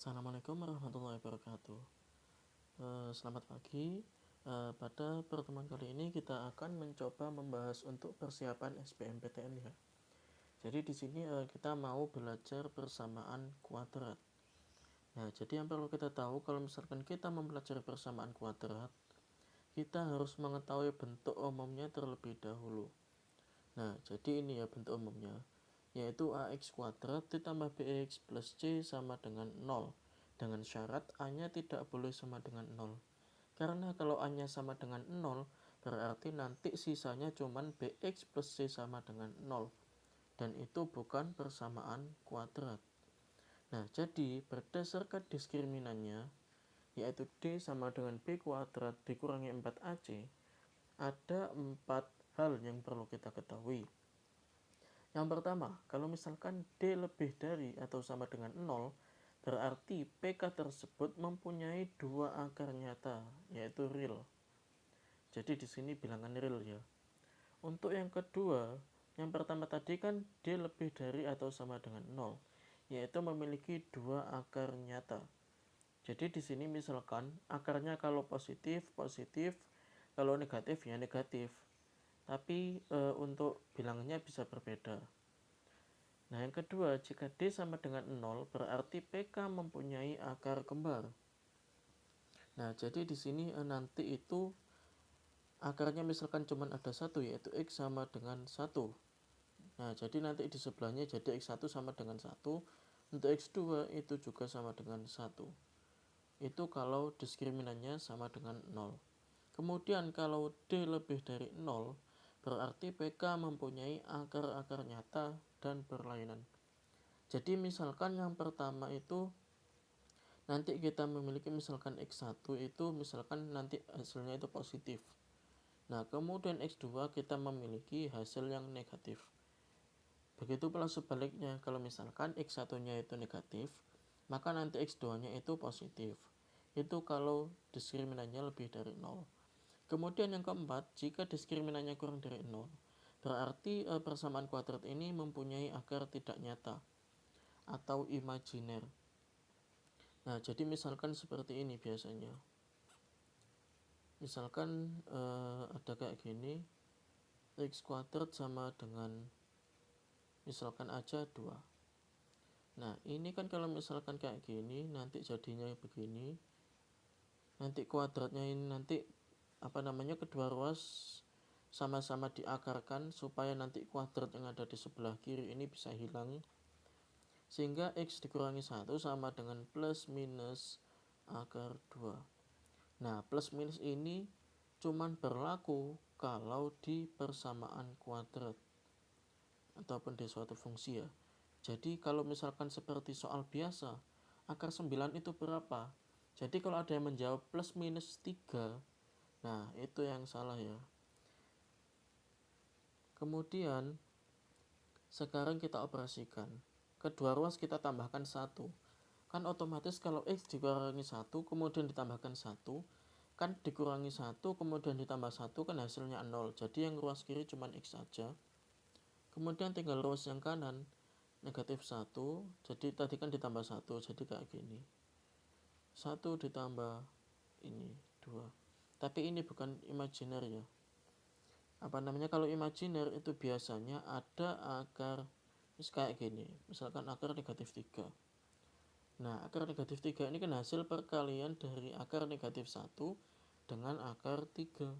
Assalamualaikum warahmatullahi wabarakatuh. Selamat pagi. Pada pertemuan kali ini kita akan mencoba membahas untuk persiapan SBMPTN ya. Jadi di sini kita mau belajar persamaan kuadrat. Nah, jadi yang perlu kita tahu kalau misalkan kita mempelajari persamaan kuadrat, kita harus mengetahui bentuk umumnya terlebih dahulu. Nah, jadi ini ya bentuk umumnya, yaitu ax kuadrat ditambah bx plus c sama dengan 0, dengan syarat a-nya tidak boleh sama dengan 0. Karena kalau a-nya sama dengan 0, berarti nanti sisanya cuman bx plus c sama dengan 0, dan itu bukan persamaan kuadrat. Nah, jadi berdasarkan diskriminannya, yaitu d sama dengan b kuadrat dikurangi 4ac, ada 4 hal yang perlu kita ketahui. Yang pertama, kalau misalkan D lebih dari atau sama dengan 0, berarti PK tersebut mempunyai dua akar nyata, yaitu real. Jadi di sini bilangan real ya. Untuk yang kedua, yang pertama tadi kan D lebih dari atau sama dengan 0, yaitu memiliki dua akar nyata. Jadi di sini misalkan akarnya kalau positif, positif, kalau negatif ya negatif. Tapi untuk bilangannya bisa berbeda. Nah, yang kedua, jika D sama dengan 0, berarti PK mempunyai akar kembar. Nah, jadi di sini nanti itu akarnya misalkan cuma ada satu, yaitu X sama dengan 1. Nah, jadi nanti di sebelahnya jadi X1 sama dengan 1. Untuk X2 itu juga sama dengan 1. Itu kalau diskriminannya sama dengan 0. Kemudian kalau D lebih dari 0, berarti PK mempunyai akar-akar nyata dan berlainan. Jadi misalkan yang pertama itu nanti kita memiliki misalkan X1 itu misalkan nanti hasilnya itu positif. Nah, kemudian X2 kita memiliki hasil yang negatif. Begitu pula sebaliknya, kalau misalkan X1-nya itu negatif, maka nanti X2-nya itu positif. Itu kalau diskriminannya lebih dari 0. Kemudian yang keempat, jika diskriminannya kurang dari 0, berarti persamaan kuadrat ini mempunyai akar tidak nyata atau imajiner. Nah, jadi misalkan seperti ini biasanya. Misalkan ada kayak gini, x kuadrat sama dengan misalkan aja 2. Nah, ini kan kalau misalkan kayak gini, nanti jadinya begini. Nanti kuadratnya ini nanti kedua ruas sama-sama diakarkan supaya nanti kuadrat yang ada di sebelah kiri ini bisa hilang. Sehingga X dikurangi 1 sama dengan plus minus akar 2. Nah, plus minus ini cuman berlaku kalau di persamaan kuadrat ataupun di suatu fungsi ya. Jadi kalau misalkan seperti soal biasa, akar 9 itu berapa? Jadi kalau ada yang menjawab plus minus 3, nah itu yang salah ya. Kemudian sekarang kita operasikan. Kedua ruas kita tambahkan 1. Kan otomatis kalau X dikurangi 1 kemudian ditambahkan 1, kan dikurangi 1 kemudian ditambah 1 kan hasilnya 0. Jadi yang ruas kiri cuma X saja. Kemudian tinggal ruas yang kanan negatif 1. Jadi tadi kan ditambah 1, jadi kayak gini. 1 ditambah ini 2. Tapi ini bukan imajiner ya. Kalau imajiner itu biasanya ada akar kayak gini. Misalkan akar negatif 3. Nah, akar negatif 3 ini kan hasil perkalian dari akar negatif 1 dengan akar 3.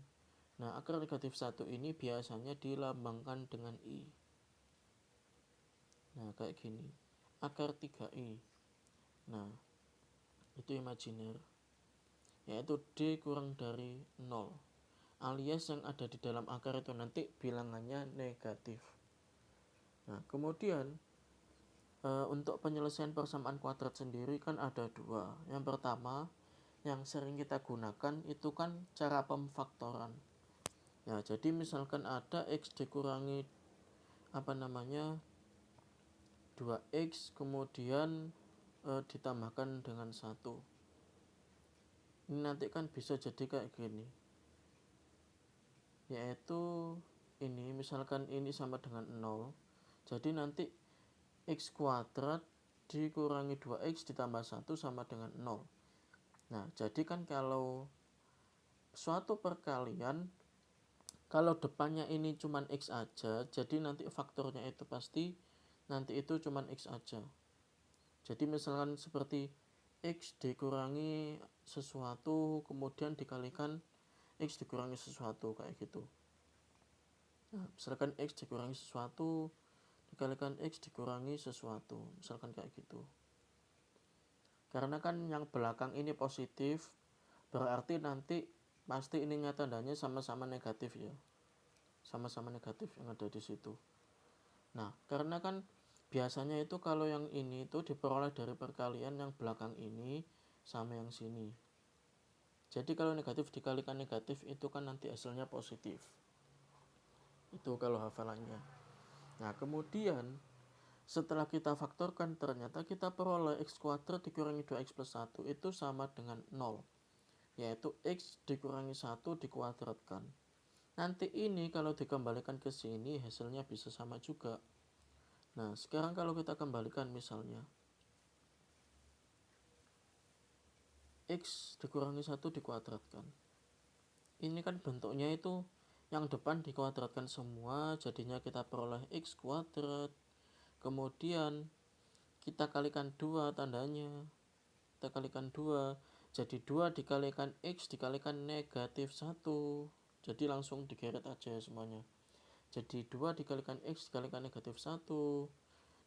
Nah, akar negatif 1 ini biasanya dilambangkan dengan I. Nah, kayak gini. Akar 3I. Nah, itu imajiner. Yaitu D kurang dari 0. Alias yang ada di dalam akar itu nanti bilangannya negatif. Nah, kemudian untuk penyelesaian persamaan kuadrat sendiri kan ada dua. Yang pertama, yang sering kita gunakan itu kan cara pemfaktoran. Ya, jadi misalkan ada X dikurangi 2X kemudian ditambahkan dengan 1. Ini nanti kan bisa jadi kayak gini. Yaitu ini misalkan ini sama dengan 0. Jadi nanti X kuadrat dikurangi 2x ditambah 1 sama dengan 0. Nah, jadi kan kalau suatu perkalian, kalau depannya ini cuman x aja, jadi nanti faktornya itu pasti nanti itu cuman x aja. Jadi misalkan seperti x dikurangi sesuatu kemudian dikalikan x dikurangi sesuatu kayak gitu. Nah, misalkan x dikurangi sesuatu dikalikan x dikurangi sesuatu, misalkan kayak gitu. Karena kan yang belakang ini positif, berarti nanti pasti ininya tandanya sama-sama negatif ya. Sama-sama negatif yang ada di situ. Nah, karena kan biasanya itu kalau yang ini itu diperoleh dari perkalian yang belakang ini sama yang sini. Jadi kalau negatif dikalikan negatif itu kan nanti hasilnya positif. Itu kalau hafalannya. Nah, kemudian setelah kita faktorkan ternyata kita peroleh x kuadrat dikurangi 2x plus 1 itu sama dengan 0. Yaitu x dikurangi 1 dikuadratkan. Nanti ini kalau dikembalikan ke sini hasilnya bisa sama juga. Nah, sekarang kalau kita kembalikan misalnya x dikurangi 1 dikuadratkan. Ini kan bentuknya itu yang depan dikuadratkan semua, jadinya kita peroleh x kuadrat. Kemudian kita kalikan 2 tandanya. Kita kalikan 2. Jadi 2 dikalikan x dikalikan negatif 1. Jadi langsung digeret aja semuanya. Jadi 2 dikalikan x dikalikan negatif 1.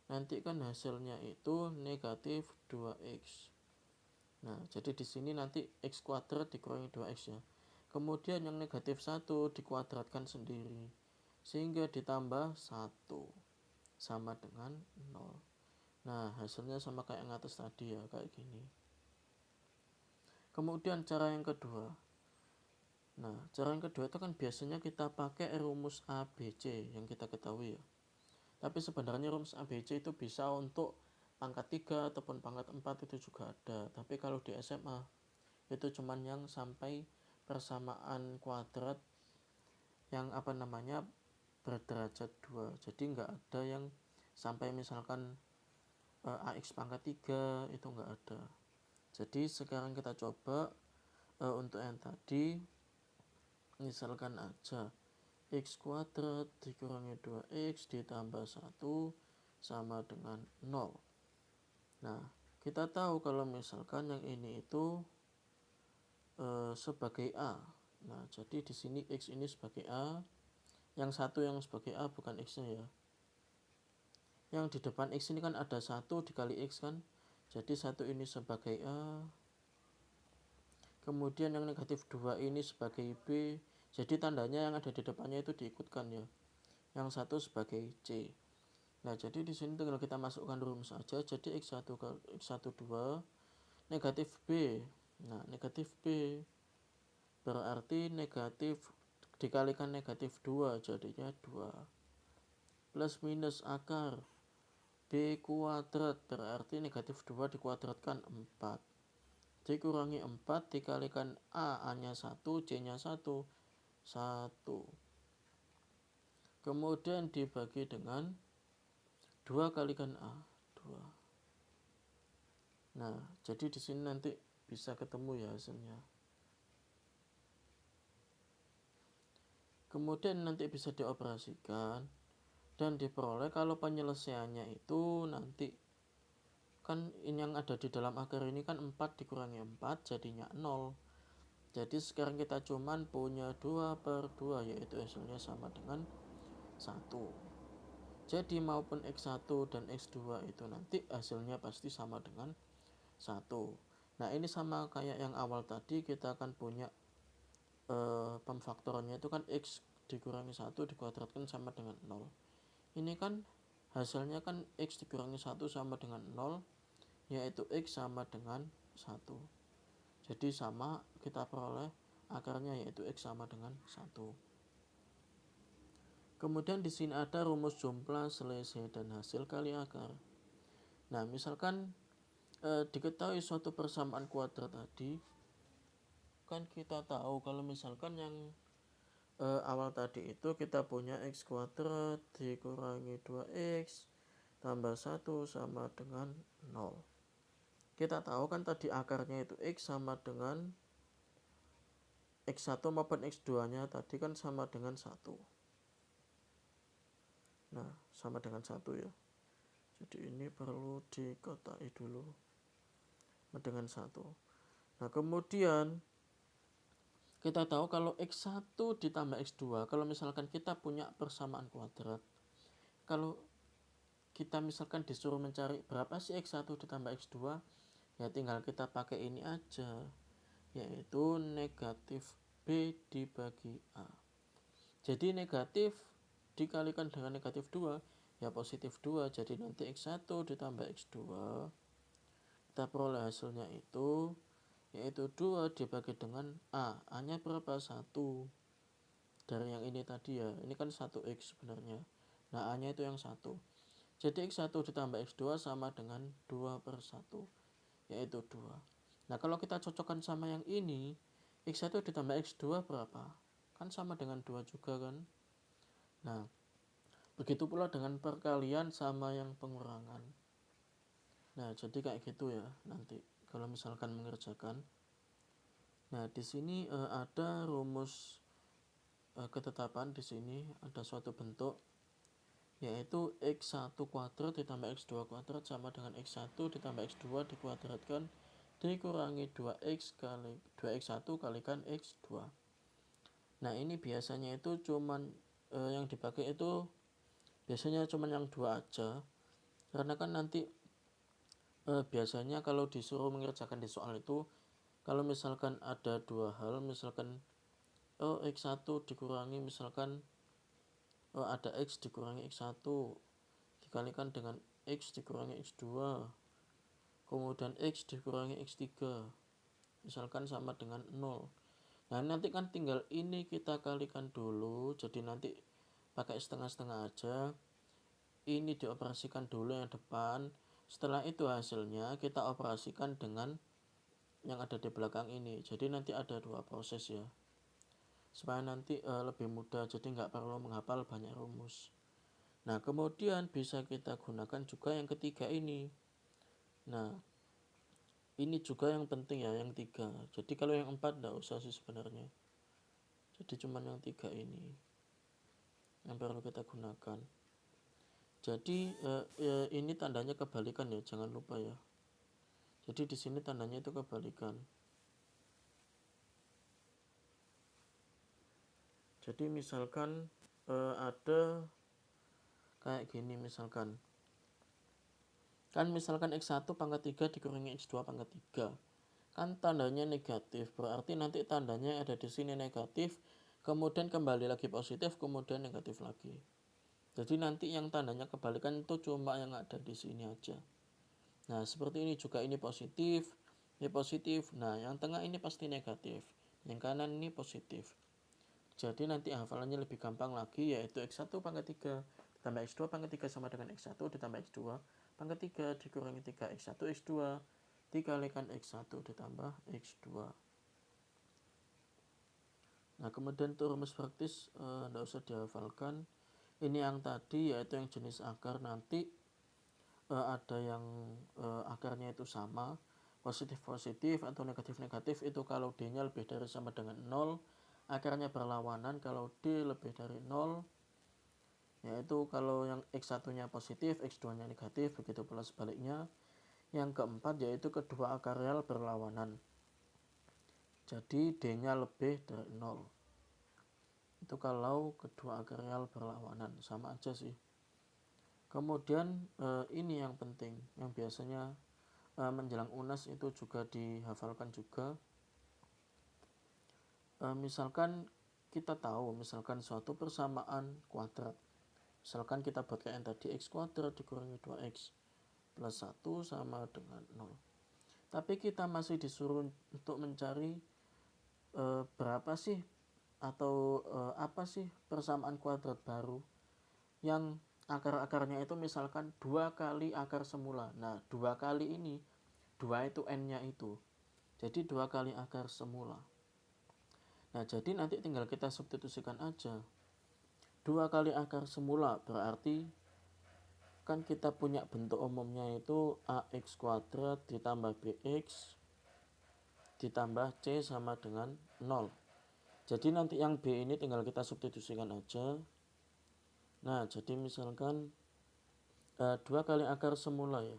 Nanti kan hasilnya itu negatif 2x. Nah, jadi di sini nanti x kuadrat dikurangi 2x ya. Kemudian yang negatif 1 dikuadratkan sendiri. Sehingga ditambah 1 sama dengan 0. Nah, hasilnya sama kayak yang atas tadi ya, kayak gini. Kemudian cara yang kedua. Nah, cara yang kedua itu kan biasanya kita pakai rumus ABC yang kita ketahui ya. Tapi sebenarnya rumus ABC itu bisa untuk pangkat 3 ataupun pangkat 4 itu juga ada. Tapi kalau di SMA itu cuman yang sampai persamaan kuadrat yang berderajat 2. Jadi nggak ada yang sampai misalkan AX pangkat 3 itu nggak ada. Jadi sekarang kita coba untuk yang tadi misalkan aja x kuadrat dikurangi 2x ditambah 1 sama dengan 0. Nah, kita tahu kalau misalkan yang ini itu sebagai A. Nah, jadi di sini x ini sebagai A, yang satu yang sebagai A bukan x-nya ya. Yang di depan x ini kan ada 1 dikali x kan. Jadi 1 ini sebagai A. Kemudian yang negatif 2 ini sebagai B. Jadi tandanya yang ada di depannya itu diikutkan ya. Yang satu sebagai C. Nah, jadi di sini tinggal kita masukkan rumus saja. Jadi x1 ke x1 2 negatif B. Nah, negatif B berarti negatif dikalikan negatif 2 jadinya 2. Plus minus akar B kuadrat berarti negatif 2 dikuadratkan 4. Dikurangi 4 dikalikan A nya 1, C nya 1. Kemudian dibagi dengan 2 kalikan A 2. Nah, jadi di sini nanti bisa ketemu ya hasilnya. Kemudian nanti bisa dioperasikan dan diperoleh kalau penyelesaiannya itu nanti kan ini yang ada di dalam akar ini kan 4 dikurangi 4 jadinya 0. Jadi sekarang kita cuman punya 2/2 yaitu hasilnya sama dengan 1. Jadi maupun x1 dan x2 itu nanti hasilnya pasti sama dengan 1. Nah, ini sama kayak yang awal tadi kita akan punya pemfaktorannya itu kan x dikurangi 1 dikuadratkan sama dengan 0. Ini kan hasilnya kan x dikurangi 1 sama dengan 0, yaitu x sama dengan 1. Jadi sama kita peroleh akarnya yaitu x sama dengan 1. Kemudian di sini ada rumus jumlah, selisih, dan hasil kali akar. Nah, misalkan diketahui suatu persamaan kuadrat tadi, kan kita tahu kalau misalkan yang awal tadi itu kita punya x kuadrat dikurangi 2x tambah 1 sama dengan 0. Kita tahu kan tadi akarnya itu X sama dengan X1 maupun X2 nya tadi kan sama dengan 1. Nah, sama dengan 1 ya. Jadi ini perlu dikotai dulu dengan 1. Nah, kemudian kita tahu kalau X1 ditambah X2, kalau misalkan kita punya persamaan kuadrat, kalau kita misalkan disuruh mencari berapa sih X1 ditambah X2, ya tinggal kita pakai ini aja, yaitu negatif B dibagi A. Jadi negatif dikalikan dengan negatif 2, ya positif 2. Jadi nanti X1 ditambah X2, kita peroleh hasilnya itu, yaitu 2 dibagi dengan A. A-nya berapa? 1. Dari yang ini tadi ya, ini kan 1X sebenarnya. Nah, A-nya itu yang 1. Jadi X1 ditambah X2 sama dengan 2 per 1, yaitu 2. Nah, kalau kita cocokkan sama yang ini, X1 ditambah X2 berapa? Kan sama dengan 2 juga kan? Nah, begitu pula dengan perkalian sama yang pengurangan. Nah, jadi kayak gitu ya nanti kalau misalkan mengerjakan. Nah, di sini ada rumus ketetapan. Di sini ada suatu bentuk, yaitu X1 kuadrat ditambah X2 kuadrat sama dengan X1 ditambah X2 dikuadratkan dikurangi 2X kali 2X1 kalikan X2. Nah, ini biasanya itu cuman yang dipakai itu biasanya cuman yang 2 aja, karena kan nanti biasanya kalau disuruh mengerjakan di soal itu, kalau misalkan ada 2 hal, misalkan X1 dikurangi misalkan ada X dikurangi X1 dikalikan dengan X dikurangi X2, kemudian X dikurangi X3 misalkan sama dengan 0. Nah, nanti kan tinggal ini kita kalikan dulu, jadi nanti pakai setengah-setengah aja. Ini dioperasikan dulu yang depan, setelah itu hasilnya kita operasikan dengan yang ada di belakang ini. Jadi nanti ada 2 proses ya, supaya nanti lebih mudah, jadi nggak perlu menghafal banyak rumus. Nah, kemudian bisa kita gunakan juga yang ketiga ini. Nah, ini juga yang penting ya, yang 3. Jadi kalau yang 4 nggak usah sih sebenarnya, jadi cuma yang 3 ini yang perlu kita gunakan. Jadi ini tandanya kebalikan ya, jangan lupa ya. Jadi di sini tandanya itu kebalikan. Jadi misalkan ada kayak gini, misalkan kan misalkan X1 pangkat 3 dikurangi X2 pangkat 3, kan tandanya negatif, berarti nanti tandanya ada di sini negatif, kemudian kembali lagi positif, kemudian negatif lagi. Jadi nanti yang tandanya kebalikan itu cuma yang ada di sini aja. Nah, seperti ini juga, ini positif, ini positif. Nah, yang tengah ini pasti negatif, yang kanan ini positif. Jadi nanti hafalannya lebih gampang lagi, yaitu X1 pangkat 3 ditambah X2 pangkat 3 sama dengan X1 ditambah X2 pangkat 3 dikurangi 3 X1 X2 dikalikan X1 ditambah X2. Nah, kemudian tuh rumus praktis tidak usah dihafalkan. Ini yang tadi, yaitu yang jenis akar. Nanti ada yang akarnya itu sama, positif-positif atau negatif-negatif, itu kalau D-nya lebih dari sama dengan 0, akarnya berlawanan. Kalau D lebih dari 0, yaitu kalau yang X1-nya positif, X2-nya negatif, begitu pula sebaliknya. Yang keempat yaitu kedua akar real berlawanan. Jadi D-nya lebih dari 0. Itu kalau kedua akar real berlawanan, sama aja sih. Kemudian ini yang penting, yang biasanya menjelang UNAS itu juga dihafalkan juga. Misalkan kita tahu, misalkan suatu persamaan kuadrat, misalkan kita buat kayak yang tadi, X kuadrat dikurangi 2X plus 1 sama dengan 0. Tapi kita masih disuruh untuk mencari berapa sih atau apa sih persamaan kuadrat baru yang akar-akarnya itu misalkan 2 kali akar semula. Nah, 2 kali ini, 2 itu n-nya itu, jadi 2 kali akar semula. Nah, jadi nanti tinggal kita substitusikan aja. 2 kali akar semula berarti kan kita punya bentuk umumnya itu ax kuadrat ditambah bx ditambah c sama dengan 0. Jadi nanti yang b ini tinggal kita substitusikan aja. Nah, jadi misalkan 2 kali akar semula ya.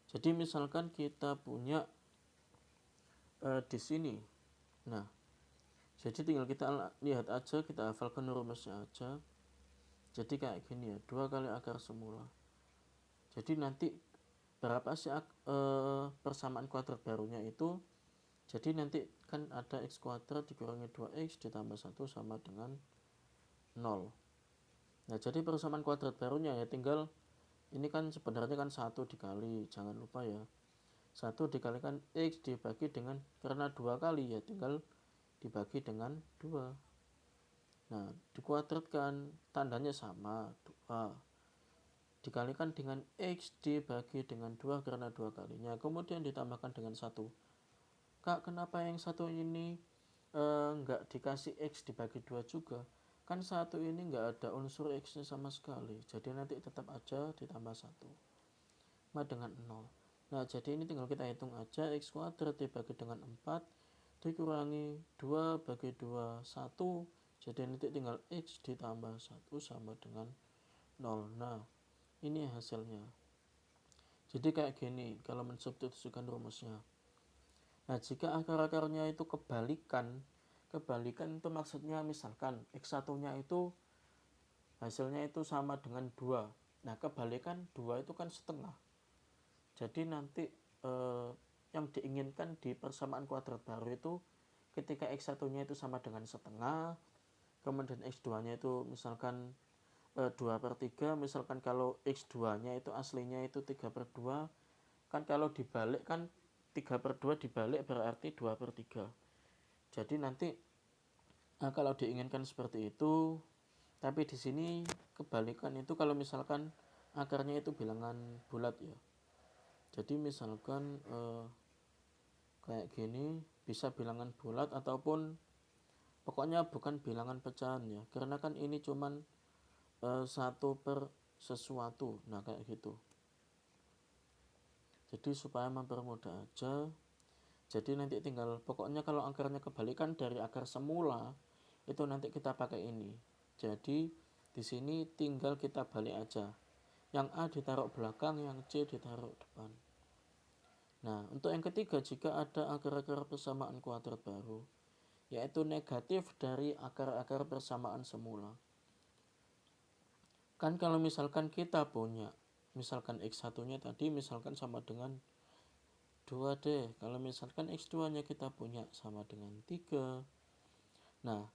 Jadi misalkan kita punya di sini. Nah, jadi tinggal kita lihat aja, kita hafalkan rumusnya aja. Jadi kayak gini ya, 2 kali akar semula. Jadi nanti berapa sih persamaan kuadrat barunya itu? Jadi nanti kan ada x kuadrat dikurangi 2x ditambah 1 sama dengan 0. Nah, jadi persamaan kuadrat barunya ya tinggal ini kan sebenarnya kan 1 dikali, jangan lupa ya. 1 dikalikan x dibagi dengan, karena 2 kali ya tinggal dibagi dengan 2. Nah, dikuadratkan, tandanya sama, 2. Dikalikan dengan x dibagi dengan 2 karena 2 kalinya. Kemudian ditambahkan dengan 1. Kak, kenapa yang satu ini nggak dikasih x dibagi 2 juga? Kan satu ini nggak ada unsur x-nya sama sekali. Jadi nanti tetap aja ditambah 1. Sama dengan 0. Nah, jadi ini tinggal kita hitung aja, x kuadrat dibagi dengan 4 dikurangi 2 bagi 2, 1. Jadi nanti tinggal x ditambah 1 sama dengan 0. Nah, ini hasilnya. Jadi kayak gini kalau mensubstitusikan rumusnya. Nah, jika akar-akarnya itu kebalikan itu maksudnya misalkan x1-nya itu hasilnya itu sama dengan 2. Nah, kebalikan 2 itu kan setengah. Jadi nanti yang diinginkan di persamaan kuadrat baru itu ketika x1-nya itu sama dengan setengah, kemudian x2-nya itu misalkan 2/3, misalkan kalau x2-nya itu aslinya itu 3/2, kan kalau dibalik kan 3/2 dibalik berarti 2/3. Jadi nanti kalau diinginkan seperti itu, tapi di sini kebalikan itu kalau misalkan akarnya itu bilangan bulat ya. Jadi misalkan kayak gini bisa bilangan bulat ataupun pokoknya bukan bilangan pecahan ya, karena kan ini cuman 1 per sesuatu. Nah, kayak gitu. Jadi supaya mempermudah aja, jadi nanti tinggal pokoknya kalau akarnya kebalikan dari akar semula itu nanti kita pakai ini. Jadi di sini tinggal kita balik aja, yang A ditaruh belakang, yang C ditaruh depan. Nah, untuk yang ketiga, jika ada akar-akar persamaan kuadrat baru, yaitu negatif dari akar-akar persamaan semula. Kan kalau misalkan kita punya, misalkan x1-nya tadi misalkan sama dengan 2D. Kalau misalkan x2-nya kita punya sama dengan 3. Nah,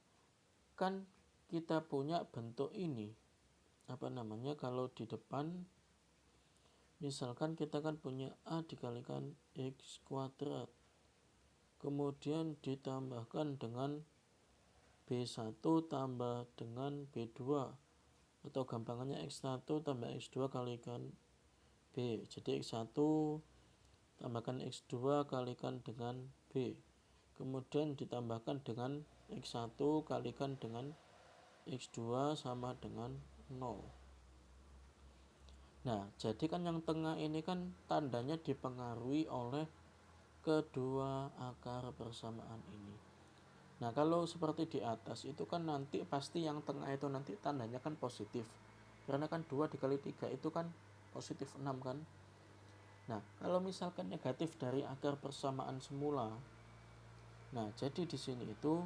kan kita punya bentuk ini. Kalau di depan misalkan kita kan punya A dikalikan x kuadrat, kemudian ditambahkan dengan B1 tambah dengan B2, atau gampangannya x1 tambah x2 kalikan B. Jadi x1 tambahkan x2 kalikan dengan B, kemudian ditambahkan dengan x1 kalikan dengan x2 sama dengan 0. Nah, jadi kan yang tengah ini kan tandanya dipengaruhi oleh kedua akar persamaan ini. Nah, kalau seperti di atas itu kan nanti pasti yang tengah itu nanti tandanya kan positif. Karena kan 2 dikali 3 itu kan positif 6 kan. Nah, kalau misalkan negatif dari akar persamaan semula. Nah, jadi di sini itu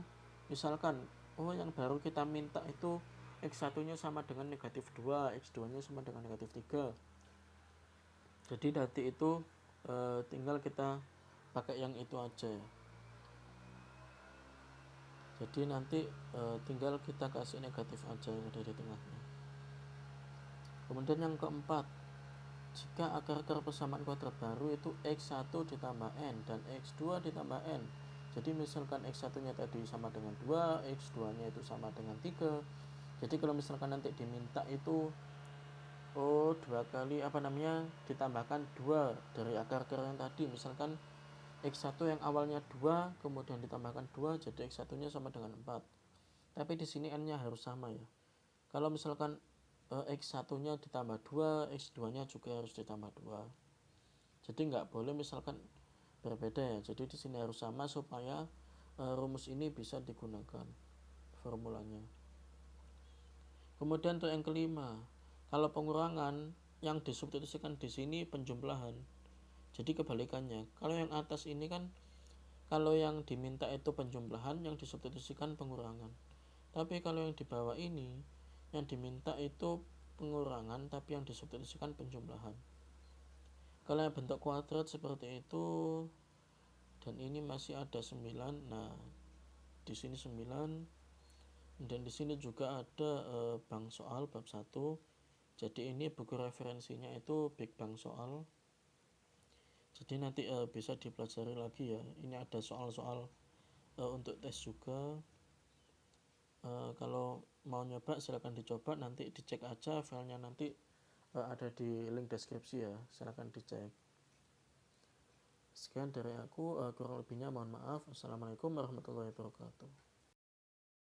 misalkan yang baru kita minta itu x1-nya sama dengan negatif 2, x2-nya sama dengan negatif 3. Jadi nanti itu tinggal kita pakai yang itu aja. Jadi nanti tinggal kita kasih negatif aja yang ada di tengahnya. Kemudian yang keempat, jika akar-akar persamaan kuadrat baru itu x1 ditambah n dan x2 ditambah n. Jadi misalkan x1-nya tadi sama dengan 2, x2-nya itu sama dengan 3. Jadi kalau misalkan nanti diminta itu 2 kali ditambahkan 2 dari akar-akar yang tadi. Misalkan x1 yang awalnya 2 kemudian ditambahkan 2, jadi x1-nya sama dengan 4. Tapi di sini n-nya harus sama ya. Kalau misalkan X1 nya ditambah 2, X2 nya juga harus ditambah 2. Jadi nggak boleh misalkan berbeda ya, jadi di sini harus sama supaya rumus ini bisa digunakan formulanya. Kemudian untuk yang kelima, kalau pengurangan yang disubstitusikan di sini penjumlahan. Jadi kebalikannya, kalau yang atas ini kan, kalau yang diminta itu penjumlahan, yang disubstitusikan pengurangan. Tapi kalau yang di bawah ini, yang diminta itu pengurangan, tapi yang disubstitusikan penjumlahan. Kalau yang bentuk kuadrat seperti itu, dan ini masih ada 9, nah di sini 9, dan di sini juga ada bank soal bab 1. Jadi ini buku referensinya itu Big Bang Soal. Jadi nanti bisa dipelajari lagi ya. Ini ada soal-soal untuk tes juga. Kalau mau nyoba silahkan dicoba, nanti dicek aja filenya, nanti ada di link deskripsi ya, silahkan dicek. Sekian dari aku, kurang lebihnya mohon maaf. Assalamualaikum warahmatullahi wabarakatuh.